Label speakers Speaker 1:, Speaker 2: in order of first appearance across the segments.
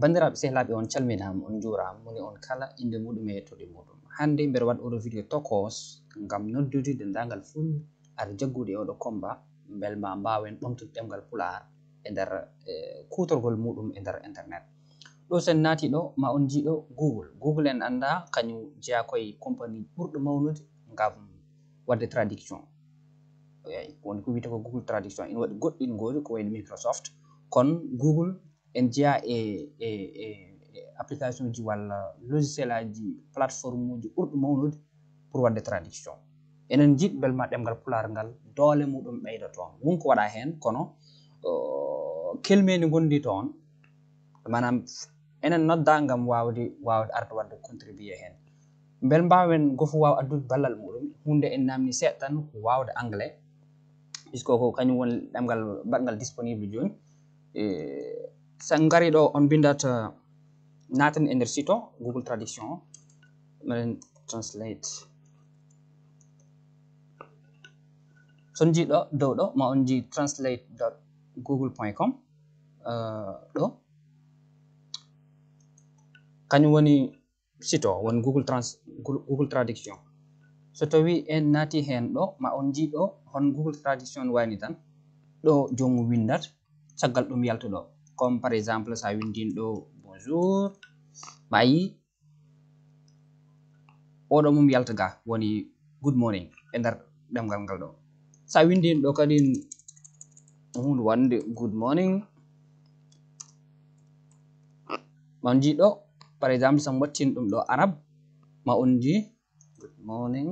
Speaker 1: bandiraɓe sehlaɓe on calminama on jurama moni on kala inde muɗum e yettode muɗum. Hande mbeɗa waɗa oɗo vidéo tokos ngam noddude dendagal ful ar jaggude e oɗo komba belma mbawen ɓamtude ɗemgal pular e nder kutorgol muɗum e nder internet. Ɗo sen naati ɗo ma on jiiɗo Google en anda kañum jeeya koye compagnie ɓurɗo mawnude ngam wadde traduction. Woni ko wiyete ko Google traduction ina waɗi goɗɗin goori ko wayno Microsoft kon Google en jeeya application ji walla logiciel aji plateforme uji ɓurɗo mawnude pour wadde traduction. Enen jiiɗ belma ɗemgal pular ngal doole muɗum ɓeyda toon wonko waɗa hen kono kelmedi gondi toon manam enen nodda ngam wawde arde wadde contribuer hen. Bel mbawen gofu waw addude ballal muɗum hunde en namni seeɗa tan ko wawde anglais puisque ko kañum woni ɗemgal baɗgal disponible joni. Sen ngari ɗo on bindat naten e nder site o Google traduction minen translate son jiiɗo dow ɗo ma on ji translate.google.com ɗo kañum woni site o woni Google traduction. So tawi en naati hen ɗo ma on jiiɗo hon Google traduction wani tan ɗo jomum windat caggal ɗum yalta ɗo comme par exemple sa windin ɗo bonjour ma yi oɗo mum yalta ga woni good morning e nder ɗemgal ngal ɗo. Sa windin ɗo kadi hunde wonde good morning ma on jiiɗo par exemple sam wattin ɗum ɗo arab ma on ji good morning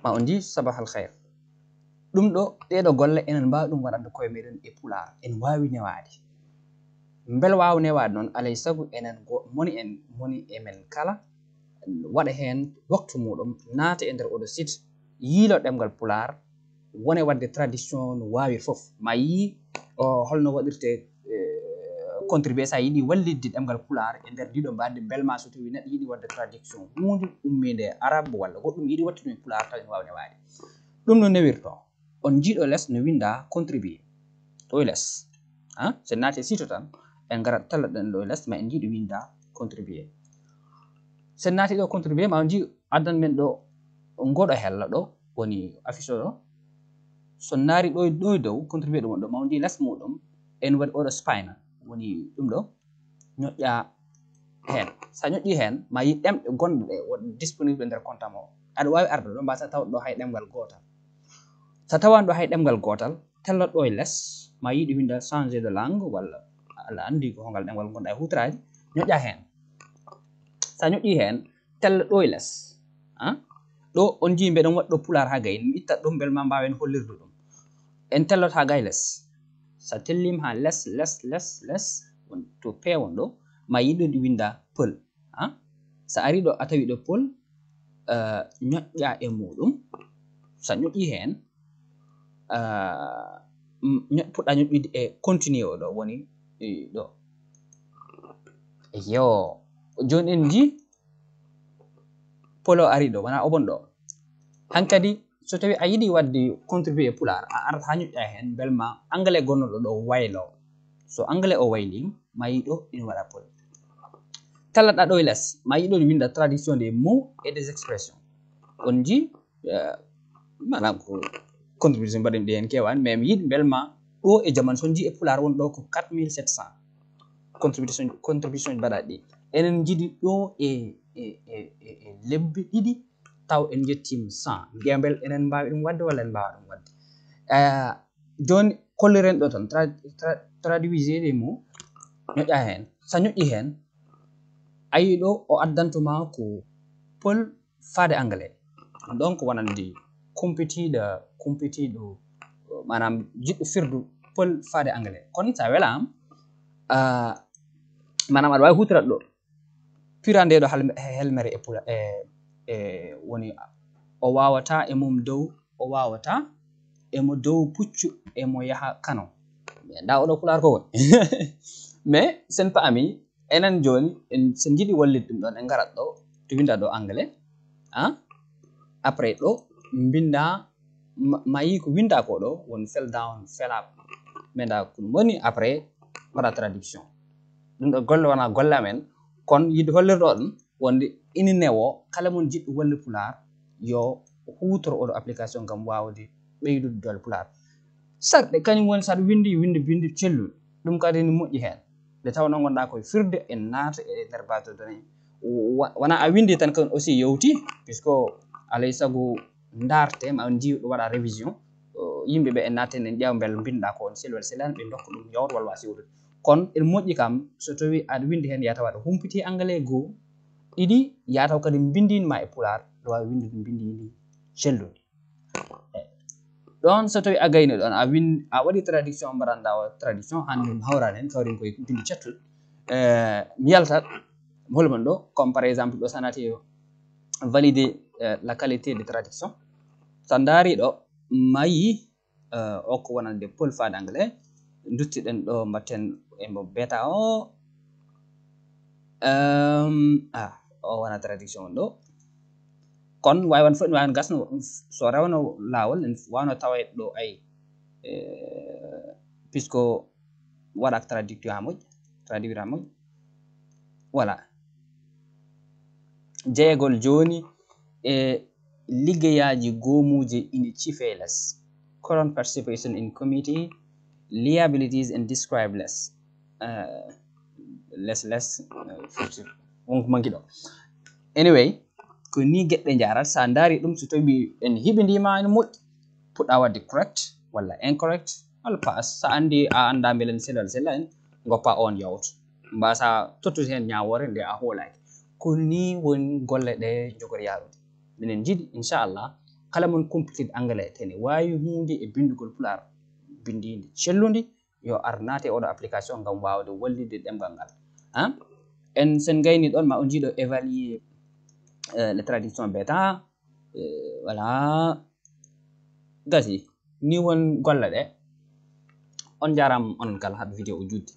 Speaker 1: ma on ji sabah al khair. ɗum ɗo ɗeɗo golle enen mbawi ɗum waɗande koye meɗen e pular en wawi newade bel wawa newade noon alay saago enen moni emen kala waɗa hen waktu muɗum naata e nder oɗo site yiilo ɗemgal pular wone wadde traduction no wawi foof ma yi holno waɗirte contribuer sa yiiɗi wallidde ɗemgal pular e nder ndiɗo mbadde belma so tawi neɗɗo yiiɗi wadde traduction hunde ummide arabe walla goɗɗum yiiɗi wattude e pular taw ene wawi newade. ɗum no newirto on jiiɗo less no winda contribuer ɗo e less sen naati site tan en garat tella ɗen ɗo e less ma en jiiɗo winda contribuer. Sen naati ɗo contribuer ma on ji addan men ɗo ngoɗo hella ɗo woni affiche ɗo son naari ɗo e dow contribuer ɗum ɗo ma on ji less muɗum en waɗi oɗo spina woni ɗum ɗo ñoƴƴa hen sa ñoƴƴi hen ma yi ɗemɗe gonɗe ɗe woni disponible nder compte am o aɗa wawi arde ɗo mbasa taw ɗo hay ɗemgal gotal. Sa tawan ɗo hay ɗemgal gotal tellot ɗo e less ma yiɗi winda changer de langue walla Allah andi ko hongal ɗemgal gonɗa e hutorade ñoƴƴa hen. Sa ñoƴƴi hen tella ɗo e less ɗo on ji mbeɗen waɗi ɗo pular ha gayi mi ittat ɗum belma mbawen hollirde ɗum en tellot ha gay less sa tellim ha less won to pewon ɗo ma yiɗo ɗi winda pël sa ari ɗo a tawi ɗo pël ñoƴƴa e muɗum sa ñoƴƴi hen puɗɗa ñoƴƴude e continue o ɗo woni ɗo yo joni en ji polo ari ɗo wona obon ɗo hankadi so tawi a yiɗi wadde contribuer pular a arat ha ñoƴƴa hen belma anglais gonnoɗo ɗo waylo so anglais o wayli ma yi ɗo ina waɗa pël tellaɗa ɗo e less ma yiɗo winda traduction des mots et des expressions on ji manan ko contribution mbaɗen ɗi hen kewani mais mi yiɗi belma ɗo e jamanu son ji e pular won ɗo ko 4700 contribution mbaɗaɗi ɗi enen jiiɗi ɗo e lebbi ɗiɗi taw en jettima 100 mbiyabel enen mbawi ɗum wadde walla en mbawa ɗum wadde. Joni kolliren ɗo tan traduisez les mots ñoƴƴa hen sa ñoƴƴi hen ayi ɗo o addantuma ko pël faade anglais ɗon ko wonande competiɗo manam jiɗɗo firdu pël faade anglais kono sa welam manam aɗa wawi hutorade ɗo pira nde ɗo helmere e woni o wawata e mum dow o wawata emo dow puccu emo yaha kano nda oɗo pular ko woni mais sen paami enen joni sen jiiɗi wallide ɗum ɗon en garat ɗo to winda ɗo anglais après ɗo binda ma yi ko winda ko ɗo woni fell down fell up menda ko moni après wala traduction dum do golle wana golle amen kon yidi holler do dum wonde ini newo kala mon jiddu wolle pular yo hutoro o application gam wawde beydude dol pular sarde kanyum won sar windi cellu dum kadi ni moƴƴi hen de taw non gonda koy firde en naata e der base de données wana a windi tan kan aussi yewti puisque alay sago ndarte ma on jiido wada révision yimbe be en naten en jaaw bel binda ko on selwel selan be dokko dum yawr wala wasiwde kon el moƴƴi kam so tawi ad windi hen yata wada humpiti anglais go idi yata kadi bindin ma e pular do wa windi dum bindi cellu don so tawi a gayno don a wadi traduction baranda o traduction handum hawranen kawrin koy bindi chattul mi yalta holman do comme par exemple do sanati valider la qualité de traduction sandari do mayi o ko wonande pol fa d'anglais dutti den do mbatten e mo beta o o wana traduction do kon way wan fodni wan gasno so rewno lawol en wano taway do ay puisque wada traduire amoy voilà jeegol joni e liggeyaaji gomuje ini cifeless current participation in committee liabilities and describe less on mangi do anyway ko ni gedde jarat sa ndari dum so tawi en hibindima en mod put our correct wala incorrect wala pass sa andi a anda melen selal en goppa on yawt mbasa totu hen nyaawore nde a holay ko ni won golle de jogor yaarude minen jidi inshallah kala mon complete anglais tene wayi hunde e bindugol pular bindinde cellundi yo arnate odo application gam wawde wallide demgal ngal en sen gayni don ma on jido évaluer la traduction beta voilà gasi ni won golle de on jaram on kala hab video juddi